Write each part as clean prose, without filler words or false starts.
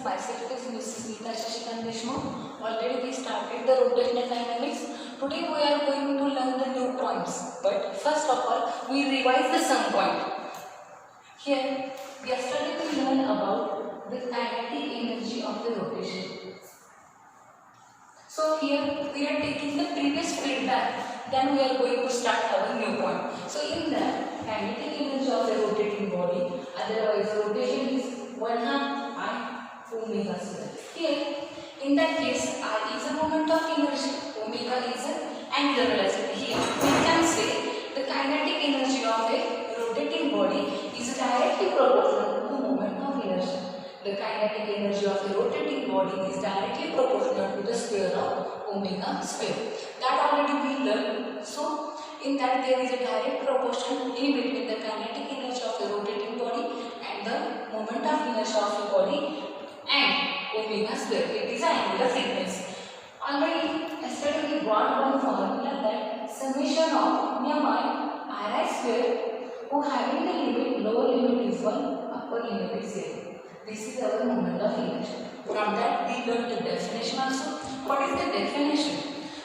myself is Mrs. Neeta Shashikan Deshmukh. Already we started the rotational dynamics. Today we are going to learn the new points. But first of all, we revise the sum point. Here, yesterday we learned about the kinetic energy of the rotation. So here we are taking the previous feedback, then we are going to start our new point. So in that, kinetic energy of the rotating body, otherwise rotation is 1/2 I omega square. Here, in that case, I is a moment of inertia, omega is an angular velocity. Here, we can say the kinetic energy of a rotating body is directly proportional to the moment of inertia. The kinetic energy of a rotating body is directly proportional to the square of omega square. That already we learned. So, in that there is a direct proportion in between the kinetic energy of a rotating body and the moment of inertia of a body and omega square. It is an angular frequency. Already yesterday we got one formula that summation of mi square who having the limit, lower limit is 1, upper limit is 0. This is our moment of inertia. From that we learned the definition also. What is the definition?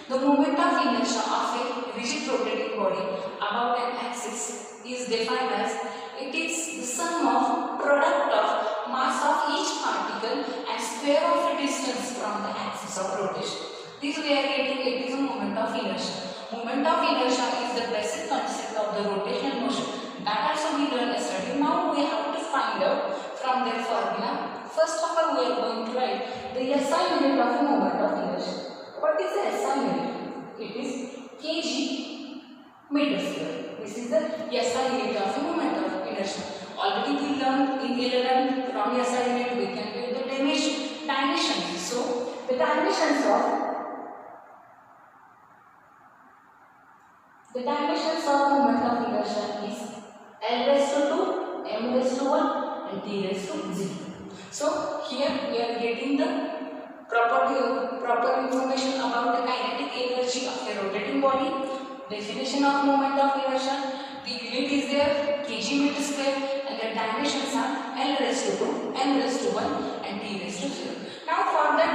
The moment of inertia of a rigid rotating body about an axis is defined as it is the sum of product of mass of each particle and square of the distance from the axis of rotation. This we are getting, it is a moment of inertia. Moment of inertia is the basic concept of the rotational motion. That also we learned yesterday. Now we have to find out from their formula. First of all, we are going to write the SI unit of a moment of inertia. What is the SI unit? It is kg meter square. This is the SI unit of a moment of inertia. Already we learned in 11 from SI unit we can get the dimensions. So the dimensions of moment of inertia is L raised to 2, M raised to 1 and T raised to 0. So here we are getting the proper information about the kinetic energy of a rotating body, definition of moment of inertia, the unit is there kg meter square and the dimensions are L raised to 2, M raised to 1 and T raised to 0. Now for that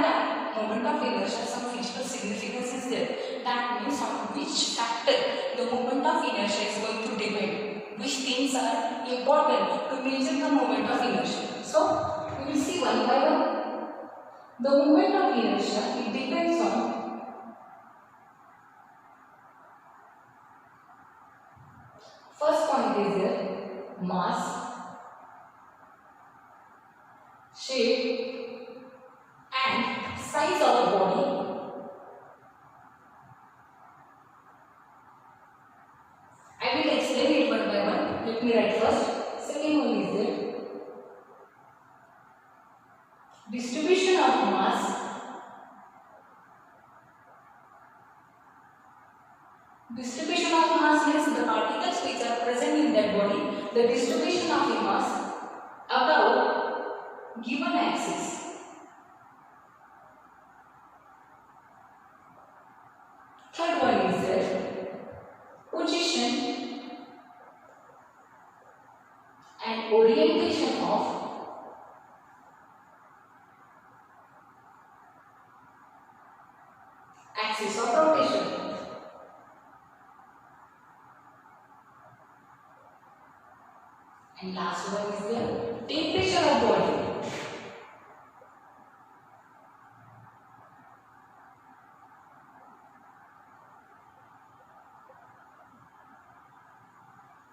moment of inertia some physical significance is there. That means on which factor the moment of inertia is going to depend. Which things are important to measure the moment of inertia. So we will see one by one. The moment of inertia, it depends on first point is there mass, shape and size of the body. I will explain it one by one. Let me write first. Second one is there distribution of mass, distribution of mass means the particles which are present in that body, the distribution of the mass about given axis. Third one is there position and orientation of axis of rotation. And last one is the temperature of body.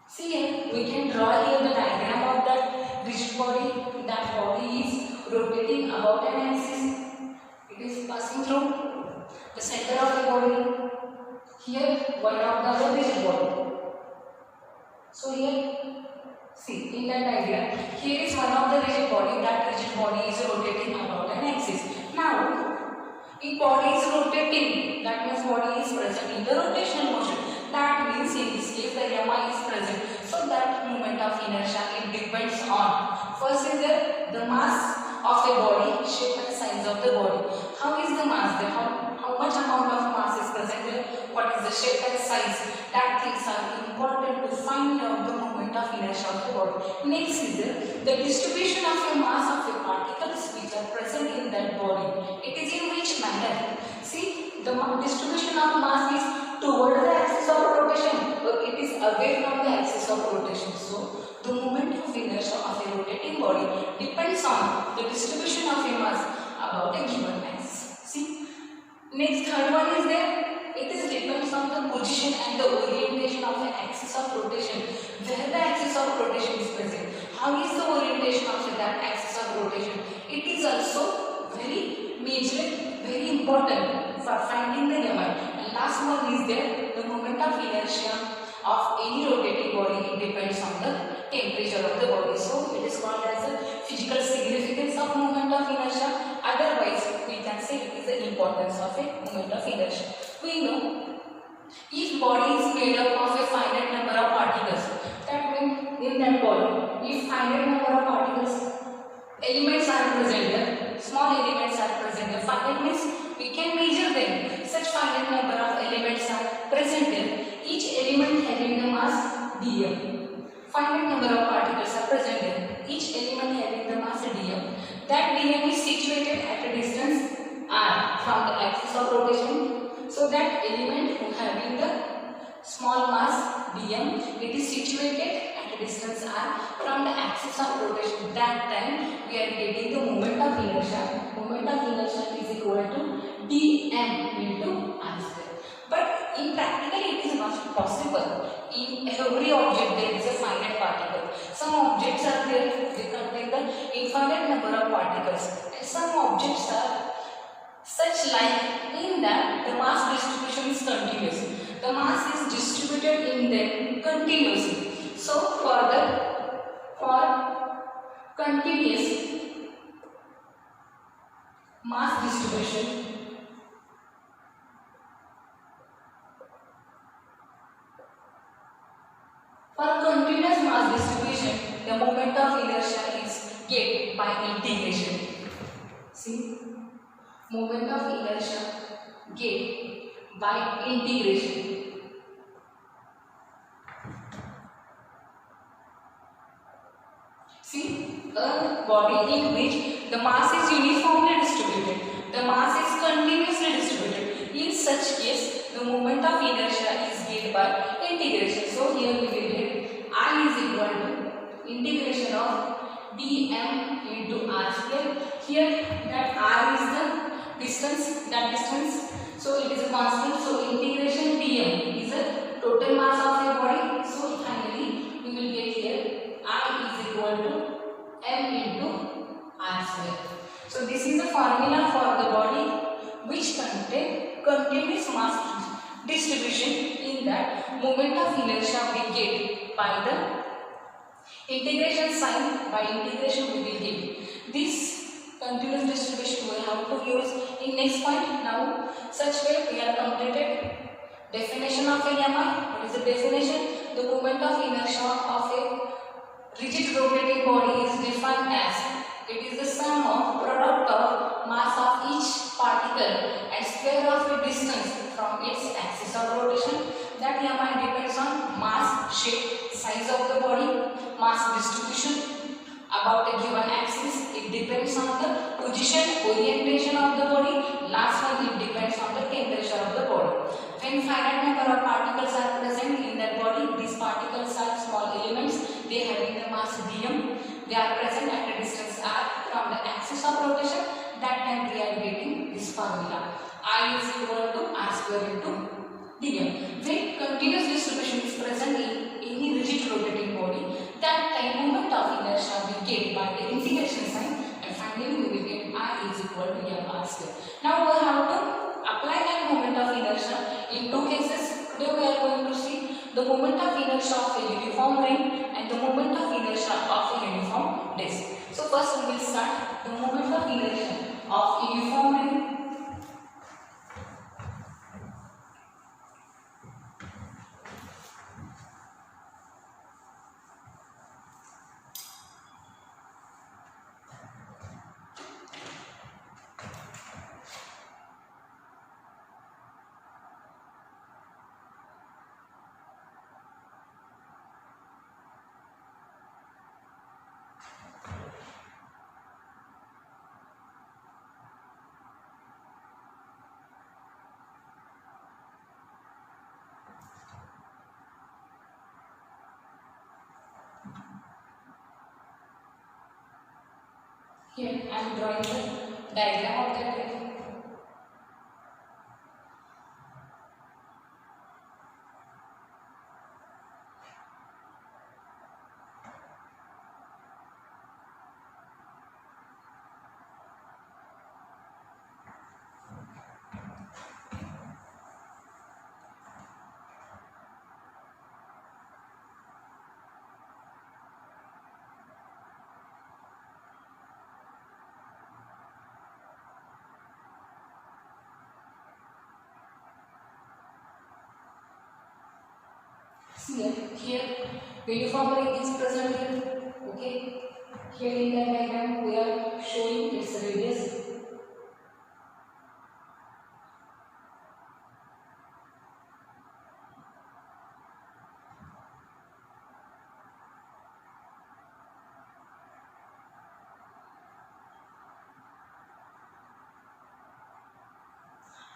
See here, we can draw here the diagram of that rigid body. That body is rotating about an axis. It is passing through the center of the body. Here, one of the rigid body. So here, see in that diagram, here is one of the rigid body. That rigid body is rotating about an axis. Now, if body is rotating, that means body is present in the rotational motion. That means in this case the mi is present. So that moment of inertia it depends on first is the mass of a body, shape and size of the body. How is the mass there? How much amount of mass is present there? What is the shape and size? That things are important to find out the moment of inertia of the body. Next is the distribution of a mass of the particles which are present the distribution of mass is toward the axis of rotation, or it is away from the axis of rotation. So the moment of inertia of a rotating body depends on the distribution of a mass about a given axis. See, next third one is there. It is depends on the position and the orientation of the axis of rotation, where the axis of rotation is present. How is the orientation of that axis of rotation? It is also very major, very important for finding the MI. And last one is there, the moment of inertia of any rotating body. It depends on the temperature of the body. So it is called as the physical significance of moment of inertia. Otherwise, we can say it is the importance of a moment of inertia. We know if body is made up of a finite number of particles, that means in that body, if finite number of particles, elements are present there, small elements are present there. Finite means we can measure them. Such finite number of elements are present there. Each element having the mass dm. Finite number of particles are present there. Each element having the mass dm. That dm is situated at a distance r from the axis of rotation. So that element who having the small mass dm, it is situated at a distance r from the axis of rotation. That time we are getting the moment of inertia. Moment of inertia is equal to dm into r square. But in practical it is not possible. In every object there is a finite particle. Some objects are there, they contain the infinite number of particles. And some objects are such like in that the mass distribution is continuous. The mass is distributed in them continuously. So for continuous mass distribution, the moment of inertia is get by integration. See, moment of inertia get by integration. See, a body in which the mass is uniformly distributed, the mass is continuously distributed. In such case, the moment of inertia is get by integration. So here we will get I is equal to integration of dm into r square. Here that r is the distance, so it is a constant. So integration dm is a total mass of your body. So finally we will get here I is equal to m into r square. So this is the formula for the body which contain continuous mass distribution. In that moment of inertia we get by the integration sign. By integration we will get this continuous distribution we have to use in next point. Now such way we are completed definition of a MI. What is the definition? The moment of inertia of a rigid rotating body is defined as it is the sum of product of mass of each particle and square of the distance from its axis of rotation. That MI depends on mass, shape, size of the body, mass distribution about a given axis. It depends on the position, orientation of the body. Last one, it depends on the temperature of the body. When finite number of particles are present in that body, these particles are small elements. They having the mass dm. They are present at a distance r from the axis of rotation. That time we are getting this formula. I is equal to r square into dm. When continuous distribution is present in any rigid rotating body, that time moment of inertia we get by the integration sign, and finally we will get I is equal to m r square. Now we have to apply that moment of inertia in two cases. Today we are going to see the moment of inertia of a uniform ring and the moment of inertia of a uniform disk. So first we will start the moment of inertia of a uniform ring. Here I am drawing the diagram of that ring. See here uniform ring is present here. Okay. Here in the diagram we are showing its radius.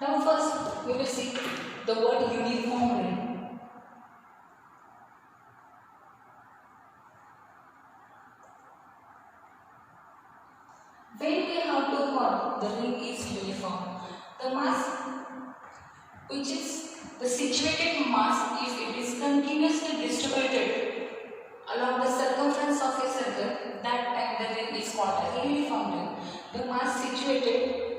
Now first we will see the word uniform ring. When we have to call the ring is uniform, the mass which is the situated mass if it is continuously distributed along the circumference of a circle, that time the ring is called as a uniform ring. The mass situated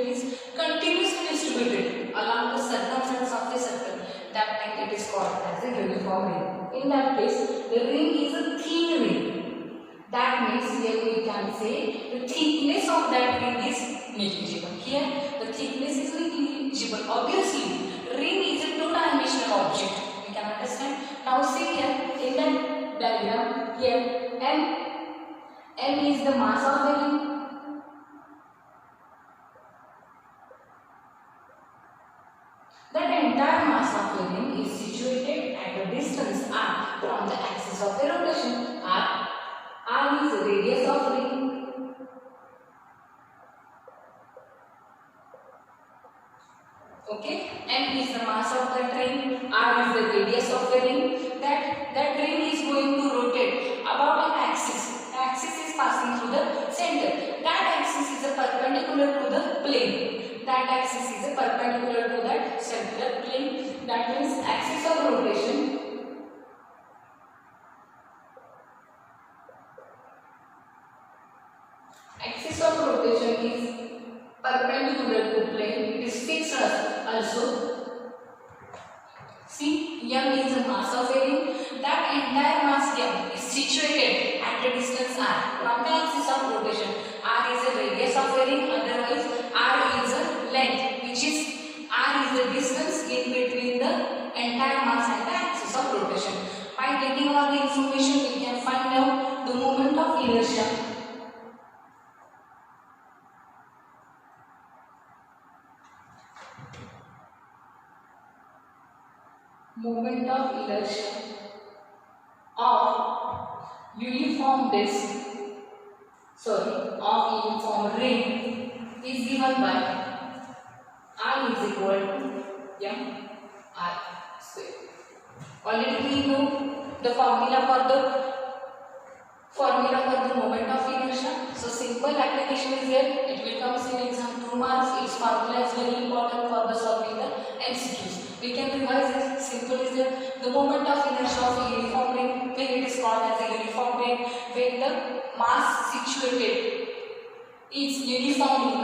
is continuously distributed along the circumference of a circle, that time it is called as a uniform ring. In that case, the ring is a thin ring. That means here we can say the thickness of that ring is negligible. Here the thickness is negligible. Obviously, ring is a two-dimensional object. We can understand. Now see here in that diagram, here M is the mass of the ring. That entire mass of the ring is situated at a distance r from the axis of the rotation. R is the radius of ring. Okay, M is the mass of that ring. R is the radius of the ring. That ring is going to rotate about an axis. The axis is passing through the center. That axis is a perpendicular to the plane. That axis is a perpendicular to that circular plane. That means axis of rotation. Axis of rotation is perpendicular to plane. It is fixed also. See, M is the mass of a ring. That entire mass M is situated at a distance r from the axis of rotation. R is the radius of a ring. Otherwise, R is the length, which is R is the distance in between the entire mass and the axis of rotation. By getting all the information, we can find out the moment of inertia. Moment of inertia of uniform ring is given by I is equal to m r square. Already we know the formula for the moment of inertia. So simple application is there. It will come in exam 2 marks. Its formula is very important for the solving the MCQs. We can revise it. Simple is that the moment of inertia of a uniform ring, when it is called as a uniform ring, when the mass situated is uniformly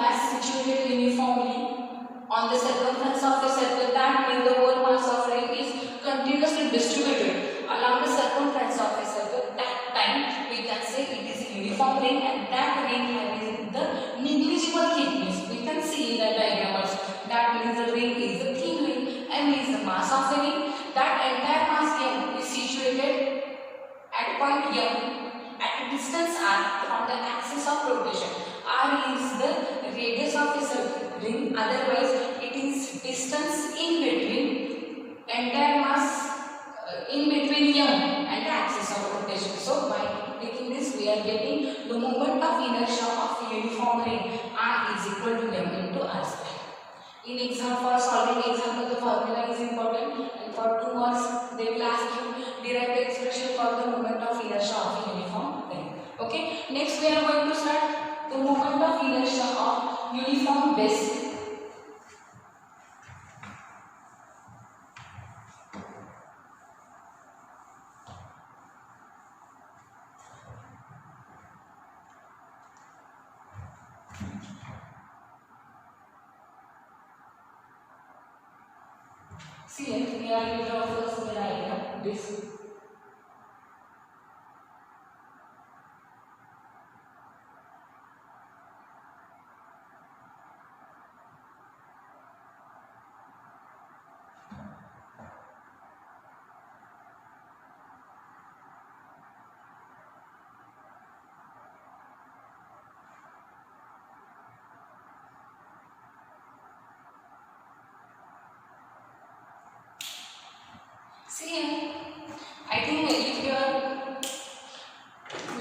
on the circumference of a circle, that means the whole mass of ring is continuously distributed along the circumference of a circle. That time we can say it is a uniform ring, and that ring having the negligible thickness. We can see in the diagram also. That means the ring is a thin ring. M is the mass of the ring. That entire mass M is situated at point M at a distance r from the axis of rotation. R is the radius of a circle ring. Otherwise, it is distance in between entire mass in between M and the axis of rotation. So by taking this, we are getting the moment of inertia of a uniform ring. R is equal to M into R square. In exam, for solving example, the formula is important, and for 2 marks they will ask you derive the expression for the moment of inertia of a uniform ring. Okay. Next we are going to start See here I will draw first the diagram. This. See here, I think if you are,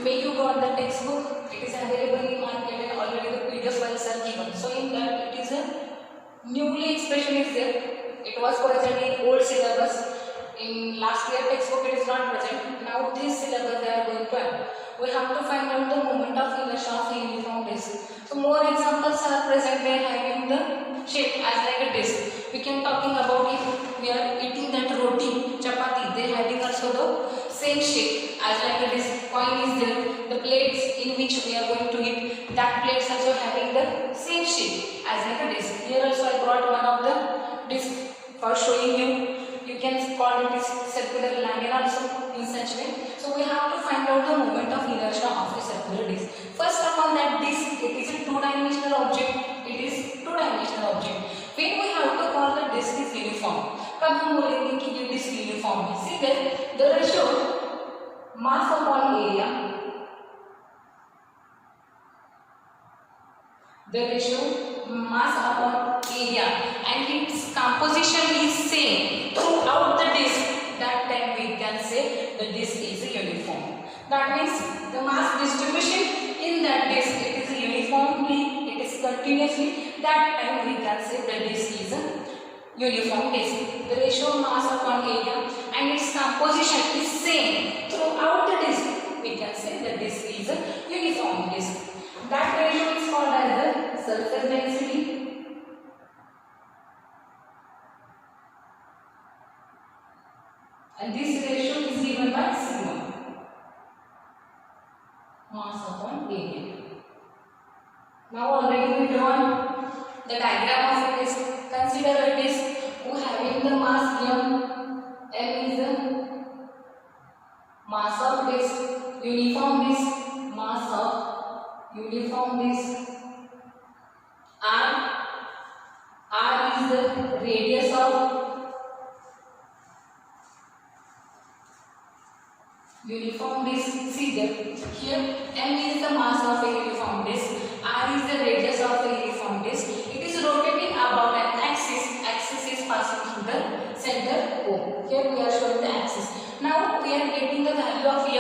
may you got the textbook, it is available in market and already the PDF files are given. So in that it is a newly expression is there. It was present in old syllabus. In last year textbook it is not present. Now this syllabus they are going to add. We have to find out the moment of inertia of a uniform disk. So more examples are present there having the shape as like a disk. We can talking about if we are eating that roti, chapati, they having also the same shape as like a disk. Coin is there. The plates in which we are going to eat, that plates also having the same shape as like a disk. Here also I brought one of the disk for showing you. You can call it this circular lanyard also in such way. So we have to find out the moment of inertia of a circular disk. First upon that disk, it is a two-dimensional object. It is two-dimensional object. When we have to call the disk is uniform. कब हम बोलेंगे कि ये disk uniform है? See that the ratio mass upon area. The ratio mass upon area and its composition is same throughout the disk. That time we can say the disk is uniform. That means the mass distribution in that disk it is uniformly, it is continuously. That time we can say the disk is a uniform disk. The ratio mass upon area and its composition is same throughout the disk. We can say the disk is a uniform disk. That ratio is called as the surface density. And this ratio is given by sigma, mass upon area. Now already we drawn the diagram of a disk. Consider a disk who having the mass m. M is the mass of disk, uniform disk, mass of uniform disk. R is the radius of uniform disk. See that here M is the mass of a uniform disk, R is the radius of a uniform disk. It is rotating about an axis. Axis is passing through the center O. Here we are showing the axis. Now we are getting the value of M,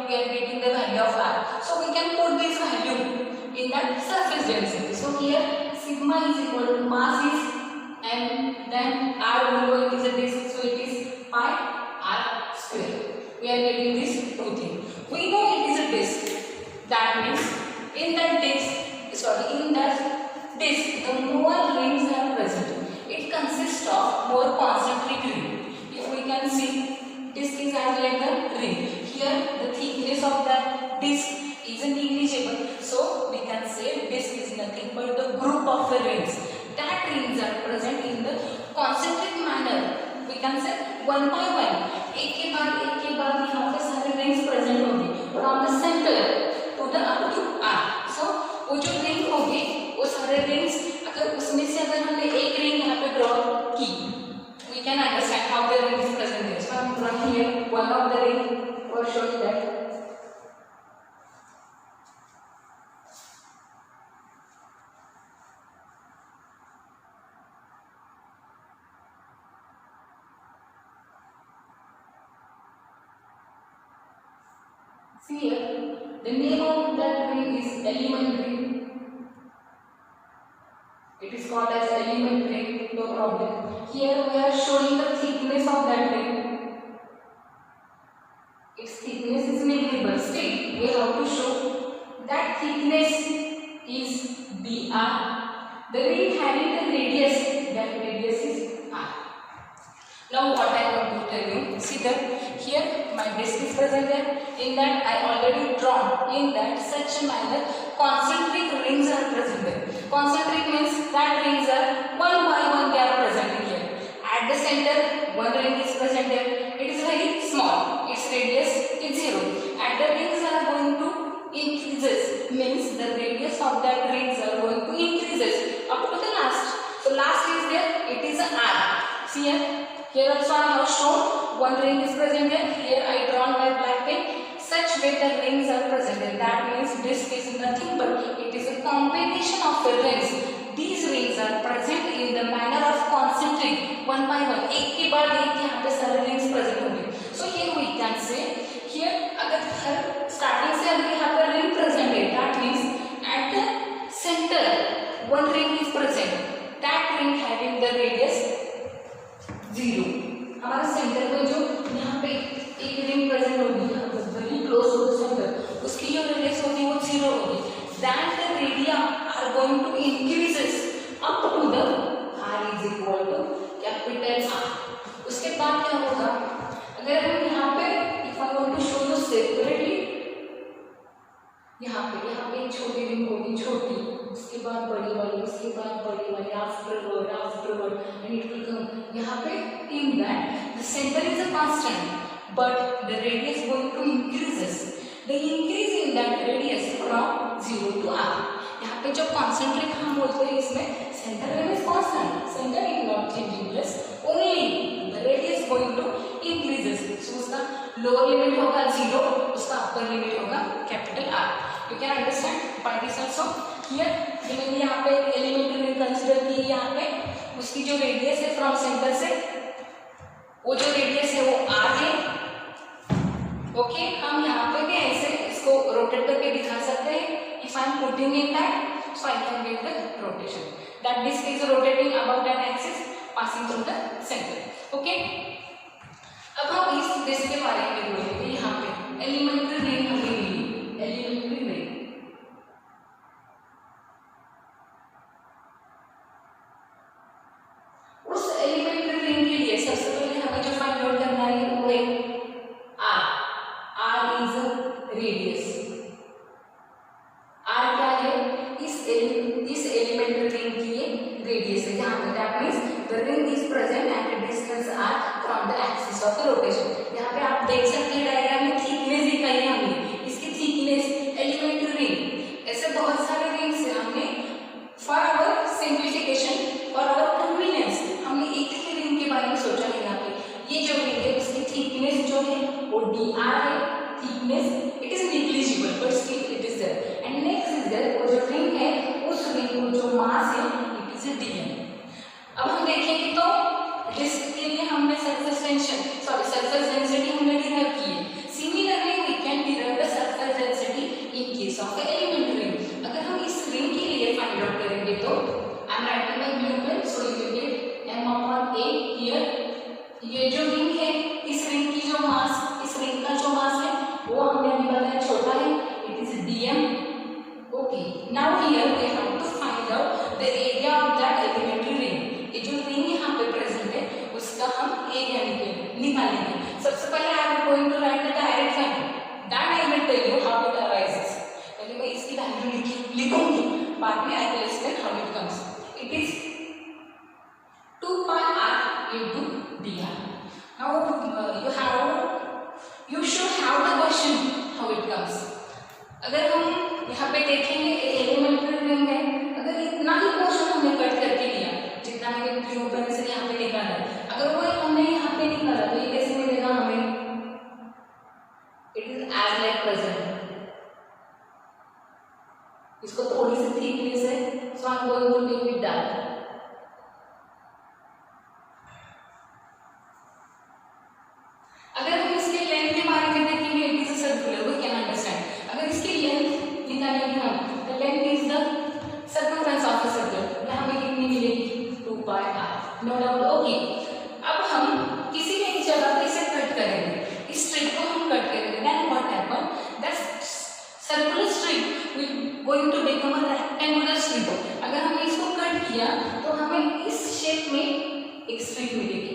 we are getting the value of R. So we can put this value in that surface density. So here sigma is equal to mass is M, then R will go into the disk, so it is pi R square. We are getting this two things. We know it is a disk. That means in that disk, the more rings are present. It consists of more concentric ring. If we can see, disk is as like the ring. Here, the thickness of that disk is negligible. So we can say disk is nothing but the group of the rings. That rings are present in the concentric manner. We can say one by one. एक के बाद यहाँ पे सारे rings present होंगे from the center to the up to R. So वो जो ring होगी वो सारे rings अगर उसमें से अगर हमने एक ring यहाँ पे draw की, we can understand how the ring is present there. So I'm drawing here one of the ring for showing that. See here, the name of that ring is element ring. It is called as element ring, no problem. Here we are showing the thickness of that ring. Its thickness is negligible. Still, we have to show that thickness is dr. The ring having the radius, that radius is r. Now what I want to tell you, see that here my disk is present there. In that I already drawn in that such a manner concentric rings are present there. Concentric means that rings are one by one they are present here. At the center present there? It is very small. Its radius is 0. And the rings are going to increases. Means the radius of that rings are going to increases up to the last. So last is there. It is an R. See here. Here also I have shown one ring is present there. Here I drawn by black pen. Such way the rings are present there. That means this is nothing but it is a combination of the rings. These rings are present in the manner of concentric one by one. एक के बाद एक यहाँ पे सारे rings present होंगे. So here we can say here अगर हर starting से अगर यहाँ पर ring present है, that means at the center one ring is present. That ring having the radius 0. हमारा सेंटर में जो यहाँ पे एक रिंग प्रेजेंट होगी, very close to the centre, उसकी जो रेडियस होगी वो 0 होगी. Then the radii are going to increases up to the r is equal to capital R. उसके बाद क्या होगा? अगर हम यहाँ पे if I want to show you separately, यहाँ पे एक छोटी रिंग होगी, छोटी, उसके बाद बड़ी वाली, उसके बाद बड़ी वाली, afterward, and it will come. यहाँ पे in that the center is a constant, but the radius going to increases. The increase in that radius from 0 to r. यहाँ पे जब concentric हम बोलते हैं इसमें center radius constant, center is not changing, plus only the radius going to increases. So उसका lower limit होगा 0, उसका upper limit होगा capital R. You can understand by this also. Here मैंने यहाँ पे एलिमेंट्री रिंग कंसीडर की, यहाँ पे उसकी जो रेडियस है फ्रॉम सेंटर से, वो जो रेडियस है वो r है. ओके, हम यहाँ पे भी ऐसे इसको रोटेट करके दिखा सकते हैं. If I am putting in that, so I can get the rotation. That disk is rotating about an axis passing through the center. Okay. अब हम इस डिस्क के बारे में बोलेंगे. यहाँ पे एलिमेंट्री रिंग हमें मिली, एलिमेंट्री रिंग. उस एलिमेंट्री रिंग के लिए सबसे पहले हमें जो फाइंड आउट करना है वो है R. R is radius. R क्या है? इस एलिमेंट्री रिंग की ये रेडियस है. यहाँ पे that means the ring is present at a distance r from the axis of the rotation. यहाँ पे आप देख सकते हैं डायग्राम में थिकनेस दिखाई है हमने. इसकी थिकनेस एलिमेंट्री रिंग, ऐसे बहुत सारे रिंग्स हैं. हमने for our simplification, for our convenience, हमने एक ही रिंग के बारे में सोचा है. यहाँ पे ये जो रिंग है उसकी थिकनेस जो है वो dr है. Thickness it is negligible but still it is there. And next is there वो जो रिंग है उस रिंग को जो मास है इट इज dm. अब हम देखेंगे तो डिस्क के लिए हमने सरफेस डेंसिटी हमने डिराइव की है. Similarly we can derive the surface density in case of the elementary ring. अगर हम इस रिंग के लिए फाइंड आउट करेंगे तो I am writing my blue pen, so you will get m/a here. ये जो रिंग है, इस रिंग की जो मास, इस रिंग का जो मास है वो हमने अभी बताया छोटा है, it is dm. Okay, now here we have to find out the area of that elementary ring. ये जो रिंग यहाँ पे प्रेजेंट है उसका हम एरिया निकालेंगे. सबसे पहले I am going to write the direct line. That I will tell you how it arises. पहले मैं इसकी वैल्यू लिखूंगी, बाद में I will explain how it comes. It is 2 pi r into dr. Now you should have the question how it comes. अगर हम यहाँ पे देखेंगे एक एलिमेंट्री रिंग है, अगर इतना ही पोर्शन हमने कट करके लिया जितना मैंने ब्लू पेन से यहाँ पे निकाला है, अगर वो हमने यहाँ पे निकाला तो ये कैसे मिलेगा हमें? It is as like present. इसको थोड़ी सी थिकनेस है, so I am going to make it dark. अगर हम इसके लेंथ के बारे में देखेंगे, it is a circular, we can understand. अगर इसकी लेंथ निकालेंगे हम, the length is the circumference of the circle. यहाँ पे कितनी मिलेगी? 2 pi r. No doubt. Okay, अब हम किसी भी एक जगह पे इसे कट करेंगे, इस स्ट्रिप को हम कट करेंगे. Then what happen? That circular strip will going to become a rectangular strip. अगर हमने इसको कट किया तो हमें इस शेप में एक स्ट्रिप मिलेगी.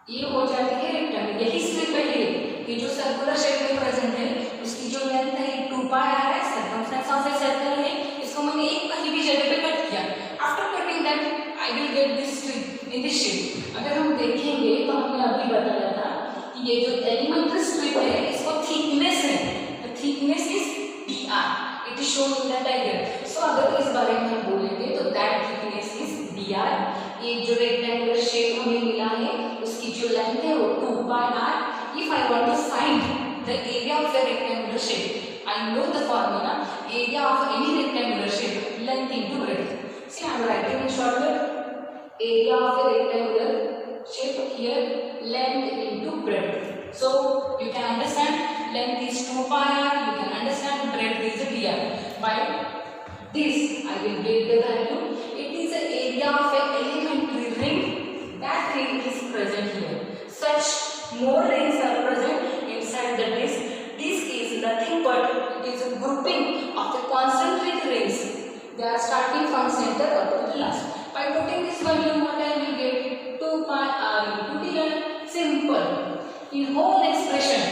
ये हो जाती है रेक्टेंगल. यही स्ट्रिप है. ये जो सर्कुलर शेप में प्रेजेंट है उसकी जो लेंथ है 2 pi r है, सर्कमफ्रेंस ऑफ द सर्कल है. इसको मैंने एक कहीं भी जगह पे कट किया. After cutting that I will get this strip in this shape. अगर हम देखेंगे तो हमने अभी बताया था कि ये जो एलिमेंट्री स्ट्रिप है इसको थिकनेस है, the thickness is dr, it is shown in the diagram. So अगर इस बारे में हम बोलेंगे तो दैट थिकनेस इज dr। ये जो रेक्टेंगुलर शेप हमें मिला है उसकी जो लेंथ है वो 2 pi r। If I want to find the area of the rectangular shape, I know the formula area of any rectangular shape, length into breadth. See, I am writing in shortcut area of a rectangular shape here, length into breadth. So you can understand length is 2 pi r, you can understand breadth is dr. By this I will get the value. It is the area of a elementary ring. That ring is present here. Such more rings are present inside the disc. This is nothing but it is a grouping of the concentric rings. They are starting from center up to the last. By putting this value, what I will get 2 pi r into dr. Simple. In whole expression,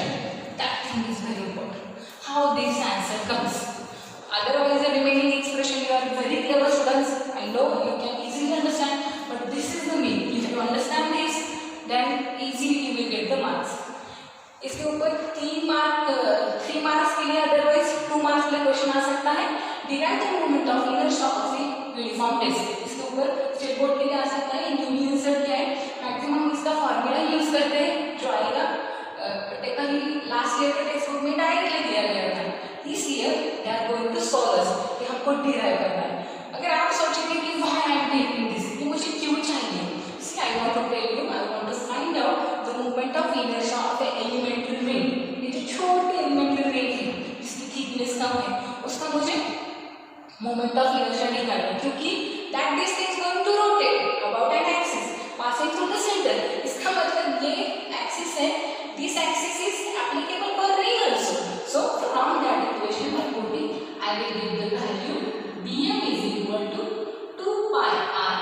that thing is very important. How this answer comes. Otherwise, the remaining expression you are very clever students. I know you can easily understand, but this is the mean. If you understand this, then easily you will get the marks. इसके ऊपर 3 marks के लिए otherwise 2 marks के लिए question आ सकता है। Derive the moment of inertia of a uniform disc. इसके ऊपर स्टेट बोर्ड के लिए आ सकता है। यूनि इंसर्ट क्या है, मैक्सिमम इसका फॉर्मूला यूज करते हैं जो आएगा कहीं लास्ट ईयर के टेक्स्ट बुक में डायरेक्टली दिया गया था। इस year they are going to solve us कि हमको डिराइव करना है। अगर आप सोचेंगे कि why I am taking this, कि मुझे क्यों चाहिए, see I want to tell you, I want to find out the moment of inertia of a elementary ring. ये जो छोटी एलिमेंट्री रिंग है जिसकी थिकनेस कम है उसका मुझे मोमेंट ऑफ इनर्शिया निकालना है, क्योंकि that disc is going to rotate about an axis passing through the centre. इसका मतलब ये एक्सिस है, this axis is applicable for ring also. So from that equation by putting I will get the value dm is equal to 2 pi r.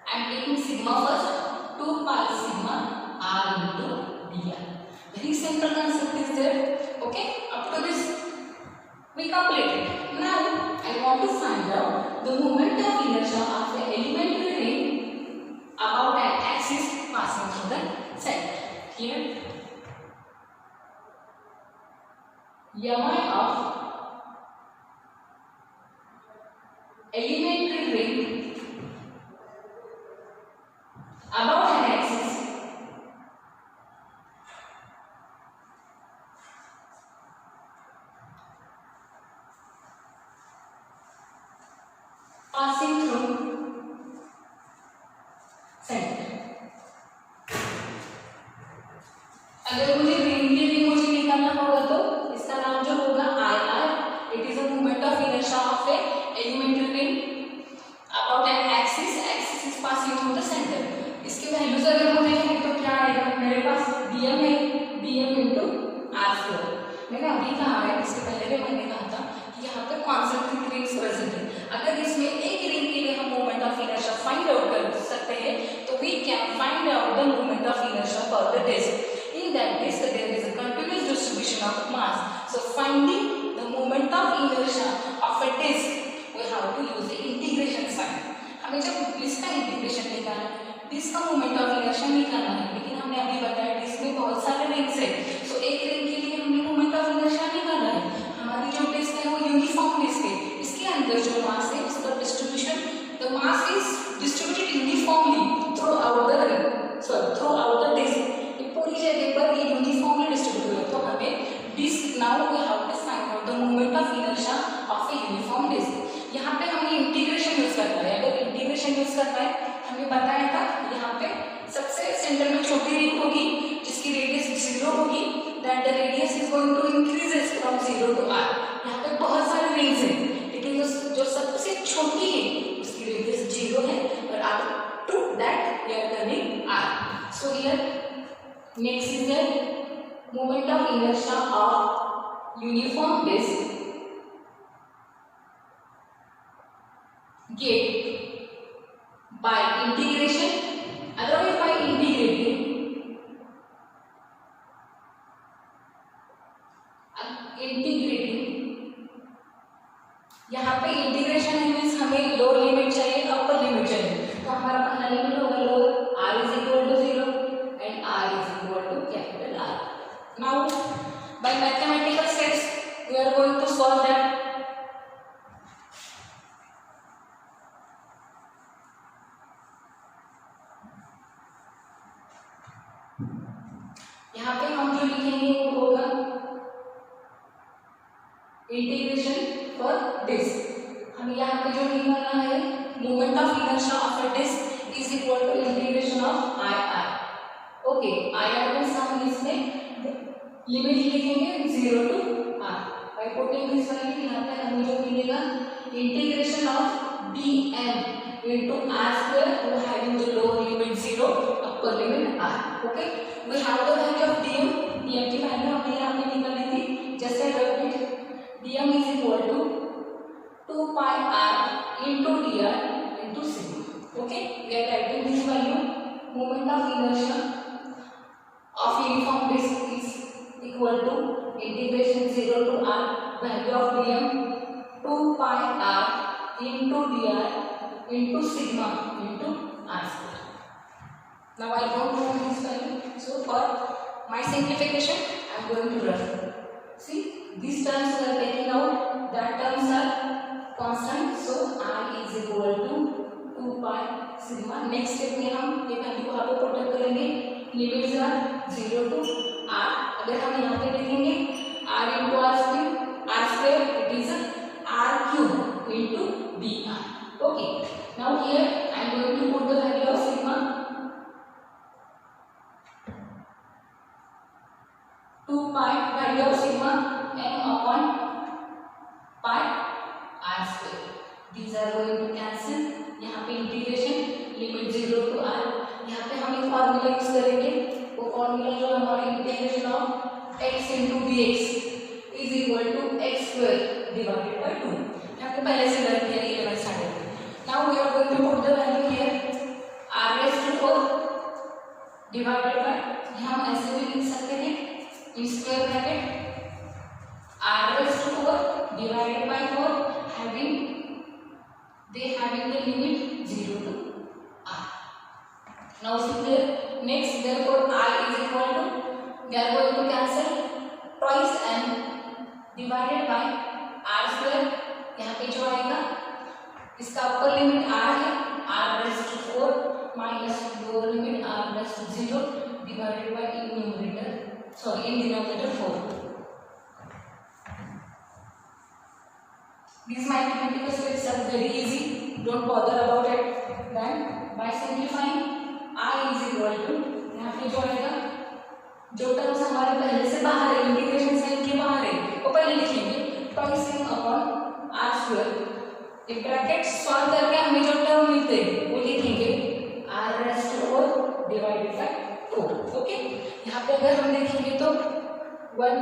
I am taking sigma first, 2 pi sigma r into dr. Very simple concept is there. Okay, up to this we completed. Now I want to find out the moment of inertia of an elementary ring about an axis passing through the center. Here mi of elementary ring about an axis passing through center. अगर मुझे ring के लिए मुझे निकालना होगा तो इसका नाम जो होगा I R, it is a moment of inertia of a elementary ring about an axis, axis is passing through the centre. इसके वैल्यूज अगर मुझे देखें तो क्या आएगा, मेरे पास dm है, dm into r²। मैंने अभी कहा है, इससे पहले भी मैंने कहा था कि यहाँ पे कॉन्सेंट्रिक रिंग्स प्रेजेंट है। अगर इसमें एक रिंग के लिए हम moment of inertia find out कर सकते हैं तो we can find out the moment of inertia for the disc. In that disk there is a continuous distribution of mass. So finding the moment of inertia of a disk we have to use the integration sign. हमें जब disc का integration निकालना है, disc का moment of inertia निकालना है, लेकिन हमने अभी बताया डिस्क में बहुत सारे रिंग्स है। सो एक रिंग के लिए हमने मोमेंट ऑफ इनर्शिया निकाला है। हमारी जो डिस्क है वो यूनिफॉर्म डिस्क है, इसके अंदर जो मास है उसका distribution, the mass is distributed uniformly throughout the ring, throughout the disc. पूरी जगह पर ये यूनिफॉर्मली डिस्ट्रीब्यूटेड है। तो हमें disc now we have to find out the moment of inertia of a uniform disc. यहाँ पे हमें इंटीग्रेशन यूज करना है। अगर इंटीग्रेशन यूज करना है, हमें बताया था यहाँ पे सबसे सेंटर में छोटी रिंग होगी जिसकी रेडियस 0 होगी, that the radius is going to increases from 0 to r। यहाँ पे बहुत सारे रिंग्स हैं, लेकिन जो सबसे छोटी है उसकी रेडियस 0 है और up to that we are turning r। So here next is the moment of inertia of uniform disk get by integration, otherwise by integrating यहाँ पे इंटीग्रेशन मीन्स हमें लोअर लिमिट चाहिए, अपर लिमिट चाहिए। तो हमारा पहला लिमिट होगा lower r is equal to 0 and r is equal to capital R. Now by mathematical steps we are going to solve that. यहाँ पे हम जो लिखेंगे वो होगा इंटीग्रेशन फॉर डिस्क. हमें यहाँ पे जो निकालना है moment of inertia of a disc is equal to integration of I R. Okay, I R means हम इसमें लिमिट लिखेंगे 0 to r. By putting this value यहाँ पे हमें जो मिलेगा integration of dm into r square who having the lower limit 0 upper limit r. Okay, we have the value of dm. dm की value हमने यहाँ पे निकाली थी. Just I rub it. dm is equal to 2 pi r into dr into sigma. Okay, we are writing this value. Moment of inertia of uniform disk is equal to integration 0 to r value of dm 2 pi r into dr into sigma into r square. Now I don't know this value, so for my simplification I am going to run. See, these terms we are taking out, that terms are constant, so r is equal to 2 pi sigma. Next step में हम ये value को आगे put करेंगे. Limits are 0 to r. अगर हम यहाँ पे देखेंगे r into r square it is r cube into dr. Okay, now here I am going to put the value of sigma 2 pi value of sigma m upon pi r square. These are going to cancel. यहाँ पे integration limit 0 to r. यहाँ पे हम एक formula use करेंगे. वो formula जो हमारा integration of x into dx is equal to x square divided by 2. यहाँ पे पहले से लर्न किया 11 स्टैंडर्ड में. Now we are going to put the value here r raised to 4 divided by, हम ऐसे भी लिख सकते हैं in square bracket r raised to 4 divided by 4 having the limit 0 to r. Now see there. Next, therefore I is equal to, they are going to cancel twice m divided by r square. यहाँ पे जो आएगा इसका अपर limit r है r raised to 4 minus lower limit r raised to 0 divided by in denominator 4. These mathematical steps are very easy. Don't bother about it. Then by simplifying I is equal to, यहाँ पे जो आएगा जो terms हमारे पहले से बाहर है इंटीग्रेशन साइन के बाहर है वो पहले लिखेंगे twice m upon r square. एक ब्रैकेट सॉल्व करके हमें जो टर्म मिलते हैं वो लिखेंगे r raised to 4 divided by 4. Okay, यहाँ पे अगर हम देखेंगे तो 1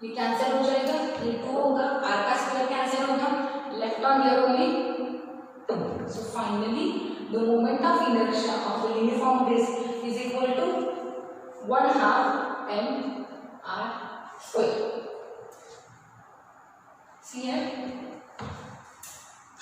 ये कैंसिल हो जाएगा, ये 2 होगा, r का स्क्वायर कैंसिल होगा, left on here only 2. So finally the moment of inertia of a uniform disk is equal to 1/2 m r square. See here,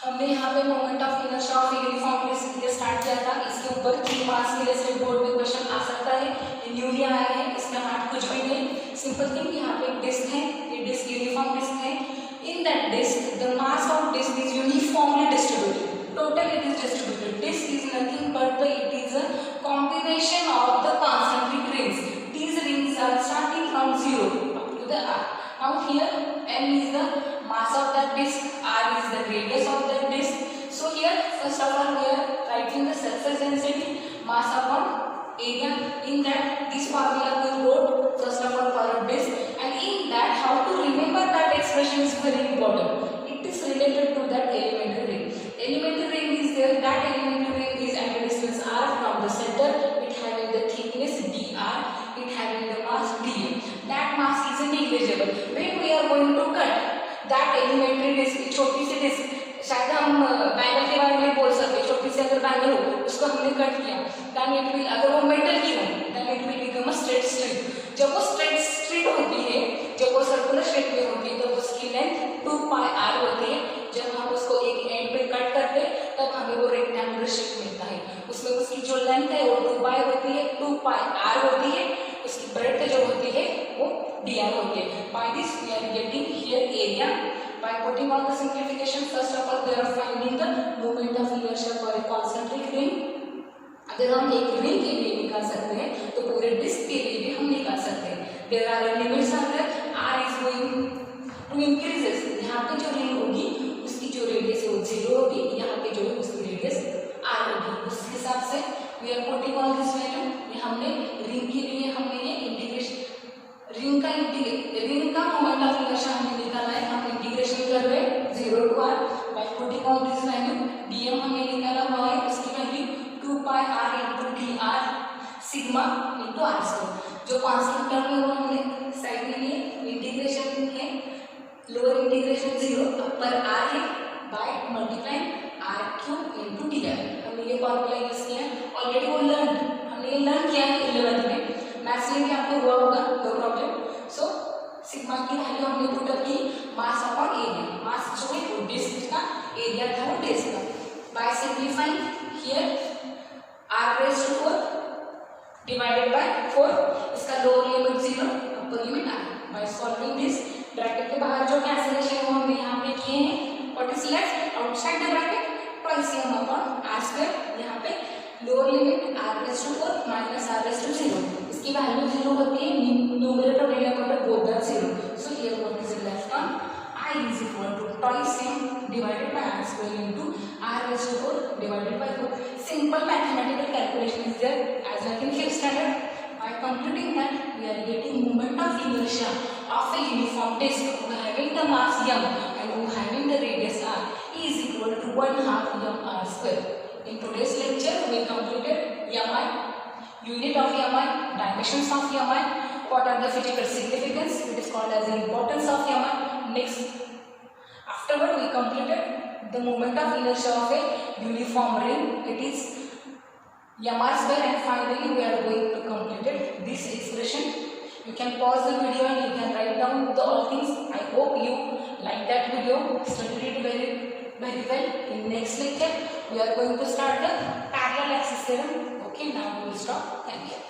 हमने यहाँ पे moment of inertia of uniform disc के start किया था. इसके ऊपर 3 marks के लिए स्टेट बोर्ड में क्वेश्चन आ सकता है. ये न्यूली आया है, इसमें हार्ड कुछ भी नहीं. सिंपल थिंग, यहाँ पे एक डिस्क है, ये डिस्क यूनिफॉर्म डिस्क है. In that disc the mass of disc is uniformly distributed. Total it is distributed. Disk is nothing but it is a combination of the concentric rings. These rings are starting from 0 up to the r. Now here m is the mass of that disk, r is the radius of that disk. So here first of all we are writing the surface density mass upon area. In that this formula we wrote first of all for a disk, and in that how to remember that expression is very important. It is related to that elementary ring. Elementary ring is there. That elementary ring is at a distance r from the center. It having the thickness dr. It having the mass dm. That mass is negligible. When we are going to cut that elementary disk, छोटी सी disc, शायद हम bangle के बारे में बोल सकते हैं. छोटी सी अगर बैंगल हो उसको हमने कट किया, then it will, अगर वो मेटल की हो then it will become a straight strip. जब वो स्ट्रेट होती है, जब वो सर्कुलर शेप में होती है, तब उसकी लेंथ 2 pi r होती है. जब हम उसको एक एंड पे कट करते हैं तब हमें वो rectangular shape area. By putting all the simplification, first of all we are finding the moment of inertia for a concentric ring. अगर हम एक रिंग के लिए निकाल सकते हैं तो पूरे डिस्क के लिए भी हम निकाल सकते हैं. There are limits are there. R is going to increases. यहाँ पे जो रिंग होगी उसकी जो रेडियस है वो 0 होगी, यहाँ पे जो है उसकी रेडियस R होगी. उस हिसाब से we are putting all this value. ये हमने रिंग के लिए हमने ये इंटीग्रेशन रिंग का मोमेंट ऑफ इनर्शिया हमने निकाला है. हम इंटीग्रेशन कर रहे हैं 0 to r. By putting all this value dm हमने निकाला हुआ है, उसकी value 2 pi r into dr sigma into r square. जो कांस्टेंट टर्म है वो हमने साइड में लिए. इंटीग्रेशन है लोअर इंटीग्रेशन 0 अपर r है by multiplying r cube into dr. हमने ये फॉर्मूला यूज किया है. ऑलरेडी वो हमने ये लर्न किया है 11th में. मैथ्स में भी आपको हुआ होगा, नो प्रॉब्लम. सो सिग्मा की वैल्यू हमने पुट अप की मास अपॉन एरिया. मास जो है वो डिस्क का, एरिया था वो डिस्क का. By simplifying here r raise to 4 divided by 4. इसका lower limit 0 upper limit r. By solving this bracket के बाहर जो कैंसिलेशन वो हमने यहाँ पे किए हैं. What is left outside the bracket twice m upon r square. यहाँ पे lower limit r raise to 4 minus r raise to 0. इसकी वैल्यू 0 होती है. Numerator denominator both are 0. So here what is left on I is equal to twice m divided by r square into r raised to 4 divided by 4. Simple mathematical calculation is there as like in 5th standard. By computing that we are getting moment of inertia of a uniform disk who having the mass m and who having the radius r is equal to 1/2 m r square. In today's lecture we completed mi, unit of mi, dimensions of mi, what are the physical significance, it is called as the importance of mi. Next, afterward we completed the moment of inertia of a uniform ring, it is m r square, and finally we are going to complete this expression. You can pause the video and you can write down the all things. I hope you like that video, studied it very well. In next lecture we are going to start the parallel axis theorem. Okay, now we will stop. Thank you.